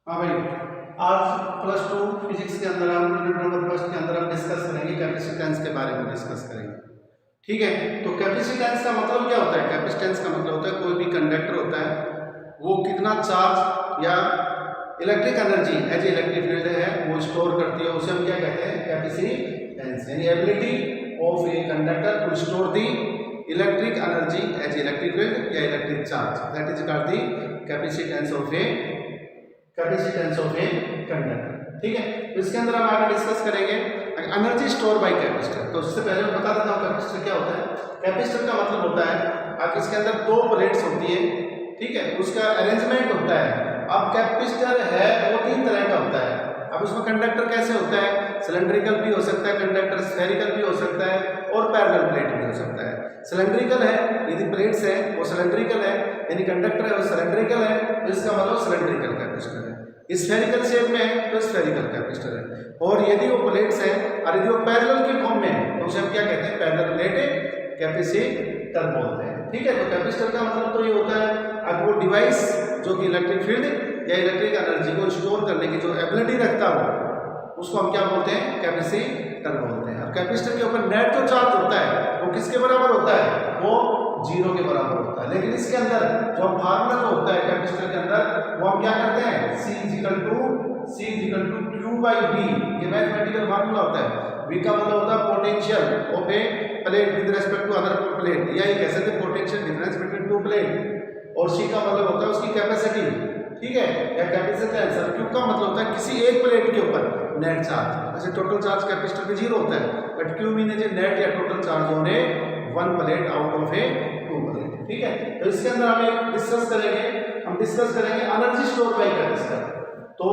हाँ भाई, आज प्लस 2 फिजिक्स के अंदर हम यूनिट नंबर फर्स्ट के अंदर हम डिस्कस करेंगे कैपेसिटेंस के बारे में डिस्कस करेंगे। ठीक है, तो कैपेसिटेंस का मतलब क्या होता है? कैपेसिटेंस का मतलब होता है कोई भी कंडक्टर होता है वो कितना चार्ज या electric energy as electric field है वो स्टोर करती है, उसे हम क्या कहते हैं? कैपेसिटेंस, यानी ability of a conductor to store the electric energy as electric field या electric charge, that is called the capacitance of a conductor. ठीक है, तो इसके अंदर हम आगे डिस्कस करेंगे एनर्जी स्टोर बाय कैपेसिटर। तो उससे पहले मैं बता देता हूँ कैपेसिटर क्या होता है। कैपेसिटर का मतलब होता है आप इसके अंदर दो प्लेट्स होती है, ठीक है, उसका अरेंजमेंट होता है। अब कैपेसिटर है वो तीन तरह का होता है। अब उसमें कंडक्टर कैसे होता है? सिलेंड्रिकल भी हो सकता है कंडक्टर, स्फेरिकल भी हो सकता है और पैरेलल प्लेट भी हो सकता है। सिलेंड्रिकल है, यदि प्लेट्स है वो सिलेंड्रिकल है, यानी कंडक्टर है वो सिलेंड्रिकल है, तो इसका मतलब सिलेंड्रिकल कैपेसिटर है। स्फेरिकल शेप में है तो स्फेरिकल कैपेसिटर है। और यदि वो प्लेट्स है और यदि वो पैरेलल के फॉर्म में है तो उसे हम क्या कहते हैं? पैरेलल प्लेट कैपेसिटर बोलते हैं। ठीक है, तो कैपेसिटर का मतलब तो ये होता है अब वो डिवाइस जो कि इलेक्ट्रिक फील्ड या इलेक्ट्रिक एनर्जी को स्टोर करने की जो एबिलिटी रखता हो उसको हम क्या बोलते हैं? कैपेसिटर बोलते हैं। और कैपेसिटर के ऊपर नेट जो चार्ज होता है वो किसके बराबर होता है? वो 0 के बराबर होता है। लेकिन इसके अंदर जो फार्मूला जो होता है कैपेसिटर के अंदर वो हम क्या करते हैं? C = Q/V, ये मैथमेटिकल फार्मूला होता है। V का मतलब होता है potential of a plate with respect to other plate, या ये कह सकते हैं potential difference between two plate. और C का मतलब होता है उसकी कैपेसिटी, ठीक है, या कैपेसिटेंस। और Q का मतलब होता है किसी एक प्लेट के ऊपर नेट चार्ज। वैसे टोटल चार्ज कैपेसिटर पे 0 होता है, बट Q मीन है नेट या total charge on a one plate out of a two plate. ठीक है, तो इसके अंदर हम डिस्कस करेंगे एनर्जी स्टोर बाय कैपेसिटर। तो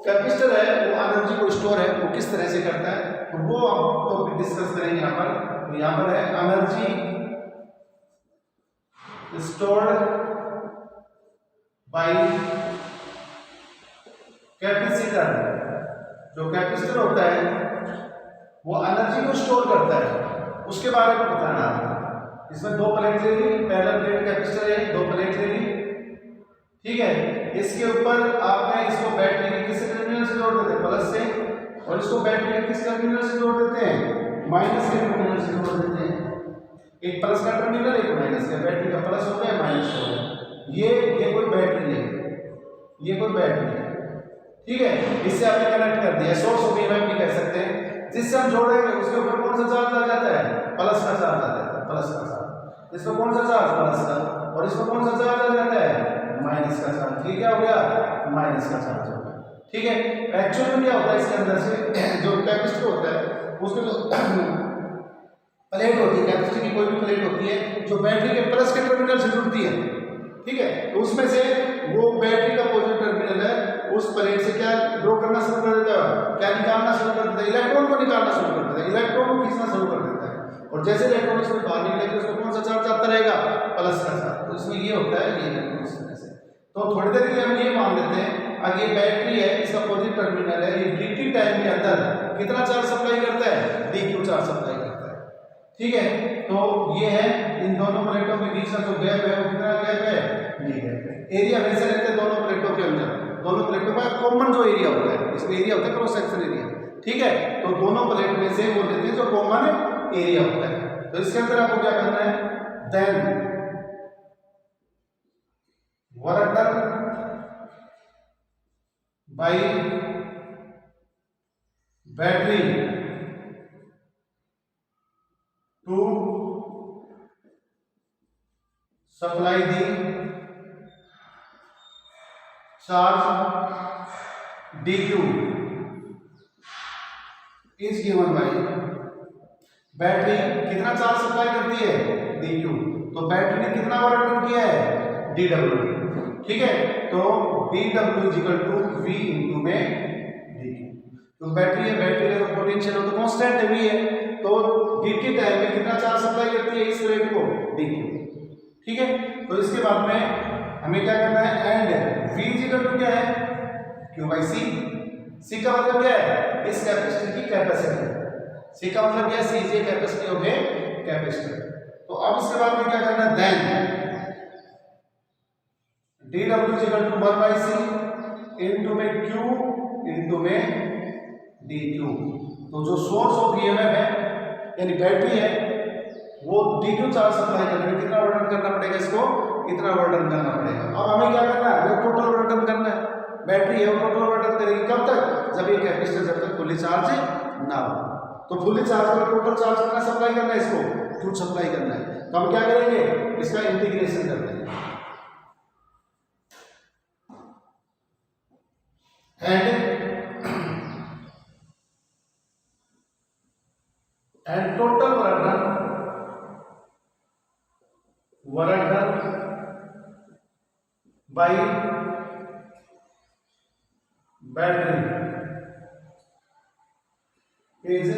कैपेसिटर है वो एनर्जी को स्टोर है वो किस तरह से करता है, तो वो हम टॉपिक डिस्कस करेंगे यहाँ पर। तो यहाँ पर है एनर्जी स्टोर्ड बाय कैपेसिटर। जो कैपेसिटर होता है वो एनर्जी को स्टोर करता है, उसके बारे में बताना है। इसमें दो प्लेट ले ली, पैरेलल प्लेट कैपेसिटर है, दो प्लेट ले ली, ठीक है। इसके ऊपर आपने इसको बैटरी के किस टर्मिनल से जोड़ देते हैं? प्लस से, और इसको बैटरी के किस टर्मिनल से जोड़ देते हैं? माइनस के टर्मिनल से जोड़ देते हैं। एक प्लस का टर्मिनल एक माइनस का, बैटरी का प्लस हो गया माइनस हो गया। ये कोई बैटरी है, ये कोई बैटरी है, ठीक है। इससे आपने कनेक्ट कर दिया, सोर्स ऑफ ईएमएफ भी कह सकते हैं। जिससे हम जोड़ेंगे उसके ऊपर कौन सा चार्ज आ जाता है? प्लस का चार्ज आ जाता है, प्लस का चार्ज। इसमें कौन सा चार्ज? प्लस का। और इसमें कौन सा चार्ज आ जाता है? माइनस का चार्ज। ये क्या हो गया? माइनस का चार्ज हो गया, ठीक है। एक्चुअल में क्या होता है इसके अंदर से जो कैपेसिटर होता है उसमें जो प्लेट होती है, कैपेसिटर की कोई भी प्लेट होती है जो बैटरी के प्लस के टर्मिनल से जुड़ती है, ठीक है। तो उसमें से वो बैटरी का पॉजिटिव टर्मिनल है उस प्लेट से क्या ड्रॉ करना शुरू कर देता है? क्या निकालना शुरू कर देता है? इलेक्ट्रॉन को निकालना शुरू कर देता है, इलेक्ट्रॉन को खींचना शुरू कर देता है। और जैसे इलेक्ट्रॉन इसमें बाहर निकलेगा उसको कौन सा चार्ज आता रहेगा? प्लस का चार्ज। तो इसमें ये होता है, ये इस तरह से। तो थोड़ी देर के लिए हम ये मान लेते हैं अगर ये बैटरी है इसका पॉजिटिव टर्मिनल है, ये dt टाइम के अंदर कितना चार्ज सप्लाई करता है? dq चार्ज सप्लाई करता है, ठीक है। तो ये है इन दोनों प्लेटों के बीच का जो गैप है वो कितना गैप है? ये गैप है। एरिया वैसे रहते हैं दोनों प्लेटों के अंदर, दोनों प्लेटों का कॉमन जो एरिया होता है, इसमें एरिया होता है क्रॉस सेक्शन एरिया, ठीक है। तो दोनों प्लेट में से वो लेते हैं जो कॉमन एरिया होता है। तो इसके अंदर आपको क्या करना है? Then work done by battery to supply the charge dq is given by battery कितना चार्ज सप्लाई करती है? dq। तो बैटरी ने कितना वर्क डन किया है? dw, ठीक है। तो dw = v × में dq। तो बैटरी है, बैटरी का पोटेंशियल हो तो कांस्टेंट है v है, तो dt टाइम में कितना चार्ज सप्लाई करती है इस प्लेट को? dq, ठीक है। तो इसके बाद में हमें क्या करना है? एंड v = क्या है? q/c। c का मतलब क्या है? इस कैपेसिटर की कैपेसिटी। c का मतलब क्या है? c is capacity of a capacitor. तो अब इसके बाद में क्या करना है? देन dw = 1/c इनटू में क्यू इनटू में डी क्यू। तो जो सोर्स ऑफ ईएमएफ है यानी बैटरी है वो डी क्यू चार्ज सप्लाई करने में कितना वर्डन करना पड़ेगा, इसको इतना वर्डन करना पड़ेगा। अब हमें क्या करना है, वो टोटल वर्डन करना है। बैटरी है वो टोटल वर्डन करेगी कब तक, जब ये कैपेसिटर जब तक फुली चार्ज ना हो। तो फुली चार्ज पर टोटल चार्ज कितना सप्लाई करना है, इसको क्यू सप्लाई करना है। तो हम क्या करेंगे, इसका इंटीग्रेशन कर देंगे and total work done by battery is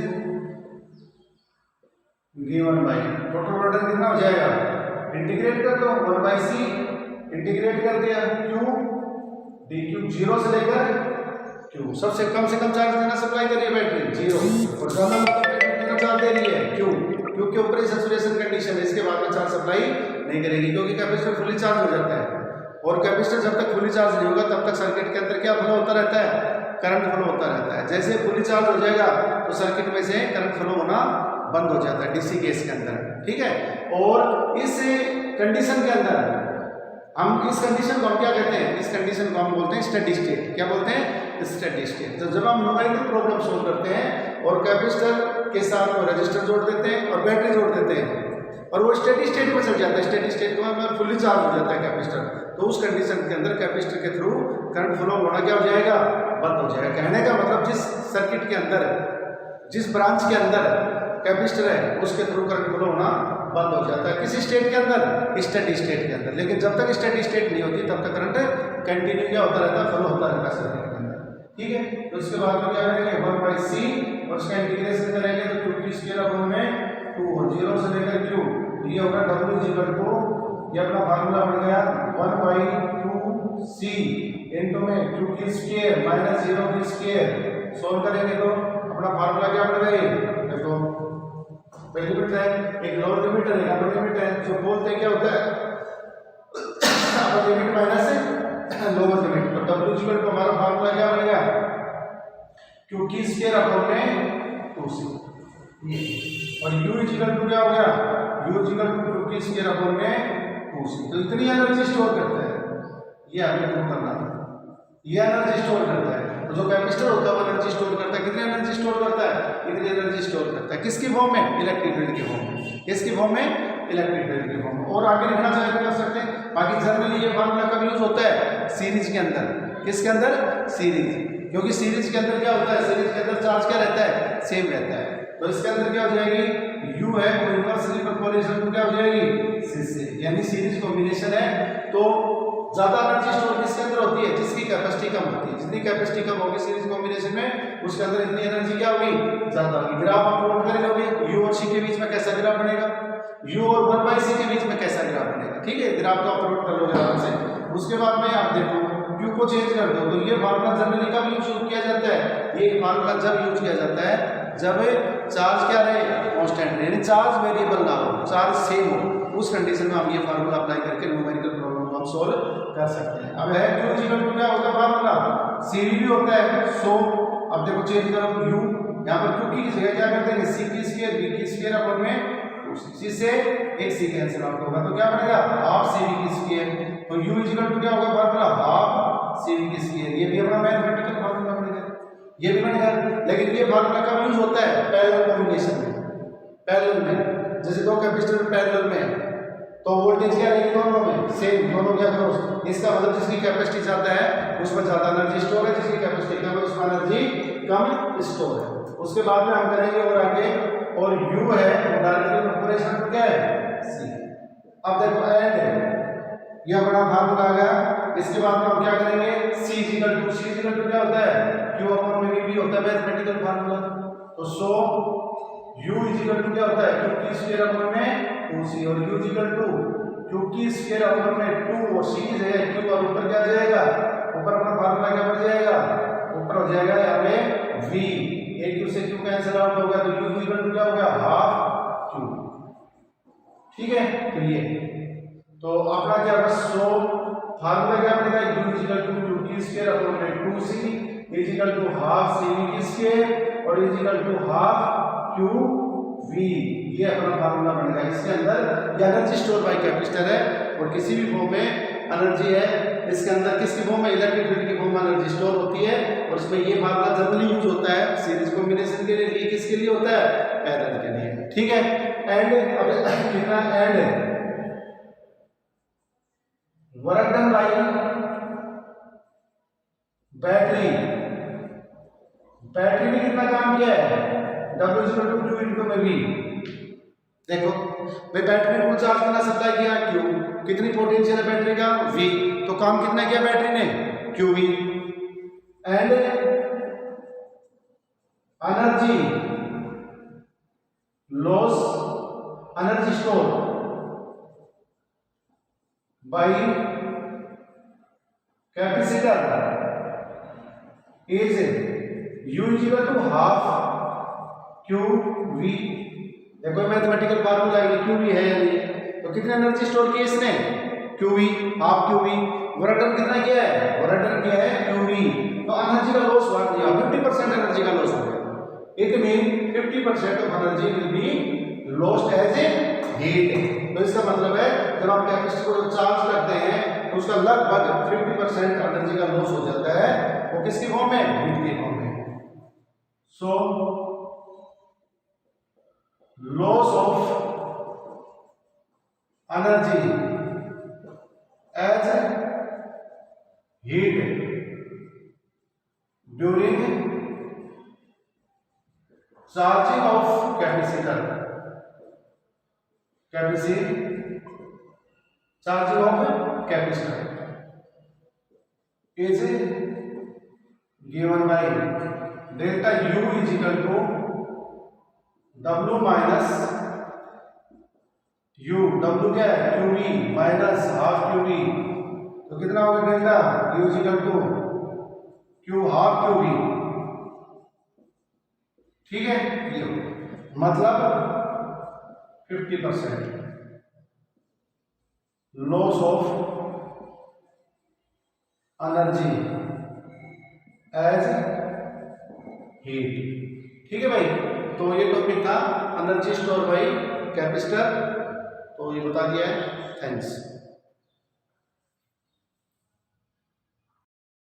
given by total work done कितना हो जाएगा, इंटीग्रेट कर दो 1/c, इंटीग्रेट कर दिया q डी क्यू, जीरो से लेकर क्यू। सबसे कम से कम चार्ज देना सप्लाई कर रही है बैटरी जीरो, और ज्यादा कितना चार्ज दे रही है क्यू, क्यू के ऊपर ही सैचुरेशन कंडीशन है, इसके बाद में चार्ज सप्लाई नहीं करेगी क्योंकि कैपेसिटर फुली चार्ज हो जाता है। और कैपेसिटर जब तक फुली चार्ज नहीं होगा तब तक सर्किट के अंदर क्या फ्लो होता रहता है, करंट फ्लो होता रहता है। जैसे फुली चार्ज हो जाएगा तो सर्किट में से करंट फ्लो होना बंद हो जाता है डीसी केस के अंदर, ठीक है। और इस कंडीशन के अंदर हम इस कंडीशन को हम क्या कहते हैं, इस कंडीशन को हम बोलते हैं स्टेडी स्टेट। क्या बोलते हैं, स्टेडी स्टेट। तो जब हम न्यूमेरिकल प्रॉब्लम सॉल्व करते हैं और कैपेसिटर के साथ वो रजिस्टर जोड़ देते हैं और बैटरी जोड़ देते हैं और वो स्टेडी स्टेट में चल जाता है, स्टेडी स्टेट में फुली चार्ज हो जाता है कैपेसिटर, तो उस कंडीशन के अंदर कैपेसिटर के थ्रू करंट फ्लो होना क्या हो जाएगा, बंद हो जाएगा। कहने का मतलब जिस सर्किट के अंदर, जिस ब्रांच के अंदर कैपेसिटर है उसके थ्रू करंट फ्लो होना बंद हो जाता है। किसी स्टेट के अंदर, स्टेडी स्टेट के अंदर। लेकिन जब तक स्टेडी स्टेट नहीं होती तब तक करंट कंटिन्यू क्या होता रहता है, फ्लो होता रहता है सर्किट के अंदर, ठीक है। तो उसके बाद में क्या करेंगे 1/c और उसका इंटीग्रेशन करेंगे तो क्यू की स्क्वायर अपॉन में 2 और 0 से लेकर क्यू, ये होगा w इक्वल टू, ये अपना फार्मूला बन गया 1/2c इनटू में क्यू की स्क्वायर माइनस 0 की स्क्वायर। सोल्व करेंगे तो अपना फार्मूला क्या बन गई, देखो पहली लिमिट है, एक लोअर लिमिट है, एक अपर लिमिट है। जो बोलते हैं क्या होता है upper limit minus lower limit. तो w इक्वल टू हमारा फार्मूला क्या बनेगा, क्यू की स्क्वायर अपॉन में 2c, और u इक्वल टू क्या हो गया, u इक्वल टू क्यू की स्क्वायर अपॉन में 2c। तो इतनी एनर्जी स्टोर करता है, ये हमें प्रूव करना था, ये एनर्जी स्टोर करता है। तो जो कैपेसिटर होता है वो एनर्जी स्टोर करता है, कितनी एनर्जी स्टोर करता है, इतनी एनर्जी स्टोर करता है। किसकी फॉर्म में, इलेक्ट्रिक फील्ड की फॉर्म में, किसकी फॉर्म में, इलेक्ट्रिक फील्ड की फॉर्म में। और आगे लिखना चाहे तो कर सकते हैं। बाकी जनरली ये फार्मूला कब यूज होता है, सीरीज के अंदर। किसके अंदर, सीरीज, क्योंकि सीरीज के अंदर क्या होता है, सीरीज के अंदर चार्ज क्या रहता है, सेम रहता है। तो इसके अंदर क्या हो जाएगी, u है वो इनवर्सली प्रोपोर्शनल टू क्या हो जाएगी, c से, यानी सीरीज कॉम्बिनेशन है। तो ज्यादा एनर्जी स्टोर किसके अंदर होती है, जिसकी कैपेसिटी कम होती है। जितनी कैपेसिटी कम होगी सीरीज कॉम्बिनेशन में, उसके अंदर इतनी एनर्जी क्या होगी, ज्यादा होगी। ग्राफ आप प्लॉट कर लोगे, u और c के बीच में कैसा ग्राफ बनेगा, u और 1/c के बीच में कैसा ग्राफ बनेगा, ठीक है। ग्राफ तो आप प्लॉट कर लोगे आराम से। उसके बाद में आप देखो q को चेंज कर दो, तो ये फार्मूला जनरली कब यूज किया जाता है, ये फार्मूला जब यूज किया जाता है जब चार्ज क्या रहे, कांस्टेंट रहे, यानी चार्ज वेरिएबल ना हो, चार्ज सेम हो। उस कंडीशन में हम ये फार्मूला अप्लाई करके न्यूमेरिकल प्रॉब्लम को हम सोल्व कर सकते हैं। अब है q इक्वल टू क्या होगा फार्मूला, cv भी होता है। सो अब देखो चेंज करो u, यहाँ पर q की जगह क्या करते हैं, c की स्क्वायर b की स्क्वायर अपॉन में 2c से एक c कैंसिल आउट होगा, तो क्या बनेगा हाफ cv की स्क्वायर। तो u इक्वल टू क्या होगा फार्मूला, हाफ cv की स्क्वायर। ये भी अपना मैथमेटिकल फार्मूला बनेगा, ये भी बनेगा। लेकिन ये फार्मूला कब यूज होता है, पैरेलल कॉम्बिनेशन में। पैरेलल में जैसे दो कैपेसिटर पैरेलल में तो वोल्टेज क्या रहेगी दोनों में सेम, दोनों क्या करो, इसका मतलब जिसकी कैपेसिटी ज्यादा है उसमें ज्यादा एनर्जी स्टोर है, जिसकी कैपेसिटी कम है उसमें एनर्जी कम स्टोर है। उसके बाद में हम करेंगे और आगे, और u है वो डायरेक्टली प्रोपोर्शनल टू क्या है, c। अब देखो एंड ये बड़ा फार्मूला आ गया। इसके बाद में हम क्या करेंगे, c इक्वल टू क्या होता है, q अपॉन में v होता है मैथमेटिकल फार्मूला। तो सो u इक्वल टू क्या होता है, q की स्क्वायर अपॉन में 2c, और u इक्वल टू q की स्क्वायर अपॉन में 2 और c की जगह q और ऊपर क्या जाएगा, ऊपर अपना फार्मूला क्या बन जाएगा, ऊपर हो जाएगा यहाँ पे v, एक q से q कैंसिल आउट हो गया, तो u इक्वल टू क्या हो गया, हाफ q, ठीक है। तो ये तो अपना क्या होगा, सो फार्मूला क्या बनेगा, u इक्वल टू q की स्क्वायर अपॉन में is equal to half CV किसके और is equal to half QV। ये अपना फार्मूला बनेगा। इसके अंदर ये एनर्जी स्टोर बाय कैपेसिटर है और किसी भी फॉर्म में एनर्जी है इसके अंदर किसकी फॉर्म में इलेक्ट्रिक फील्ड की फॉर्म में एनर्जी स्टोर होती है और इसमें ये फार्मूला जनरली यूज होता है सीरीज कॉम्बिनेशन के लिए। ये किसके लिए होता है? पैरेलल के लिए। ठीक है। एंड अब कितना एंड है work done by battery. Battery ने कितना काम किया है? W = Q × V। देखो भाई बैटरी ने कुल चार्ज कितना सप्लाई किया? Q। कितनी पोटेंशियल है बैटरी का? V। तो काम कितना किया बैटरी ने? QV। And energy loss energy store by capacitor is U = half QV। देखो मैथमेटिकल फार्मूला है QV है या नहीं, तो कितनी एनर्जी स्टोर की इसने? QV, half QV। Work done कितना किया है? वर्क डन किया है QV। तो एनर्जी का लॉस हुआ 50% एनर्जी का लॉस हो गया। It mean 50% of energy will be lost as a heat. तो इसका मतलब है जब आप कैपेसिटर को चार्ज करते हैं तो उसका लगभग 50% एनर्जी का लॉस हो जाता है। वो किसकी फॉर्म में? हीट की फॉर्म में। सो loss of energy as heat during charging of capacitor charging of capacitor is given by delta U is equal to W minus U। W क्या है? QV minus half QV। तो कितना होगा delta? U is equal to Q half QV। ठीक है। ये मतलब 50% loss of energy as heat. ठीक है भाई। तो ये टॉपिक था एनर्जी स्टोर बाय कैपेसिटर। तो ये बता दिया है। थैंक्स।